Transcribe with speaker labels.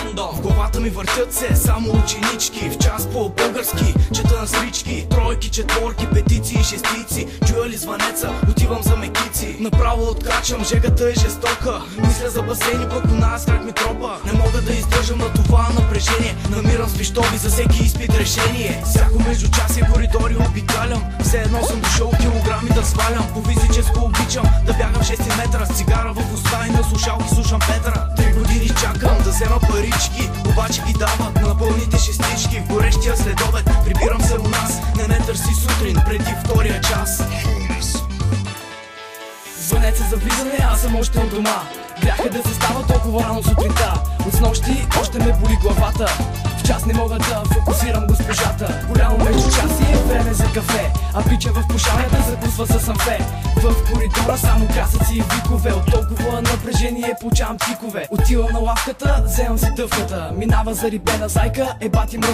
Speaker 1: рандом. В главата ми въртят се само ученички, в час по български чета на срички. Тройки, четворки, петици и шестици. Чуя ли звънеца, отивам за мекици. Направо откачам, жегата е жестока. Мисля за басейни, пък у нас крак ми тропа. Не мога да издържам на това напрежение. Намирам свищови за всеки изпит решение. Всяко междучасие коридори обикалям. Все едно съм дошъл килограми да свалям. По физическо обичам да бягам 6 метра с цигара в уста и на слушалки слушам Петъра. 3 години чакам да взема парички, обаче ги дават на пълните шестички. В горещия следобед прибирам се у нас. Не търси сутрин преди втория час. Звънеца за влизане, аз съм още от дома. Бяха да се става толкова рано сутринта. От снощи още ме боли главата. В час не мога да фокусирам госпожата. Голямо междучасие, време за кафе. А пича в пушалнята закусва с амфе. В коридора само красъци и викове. От толкова напрежение получавам тикове. Отивам на лавката, вземам си дъвката. Минава зарибена зайка, бати мръвката.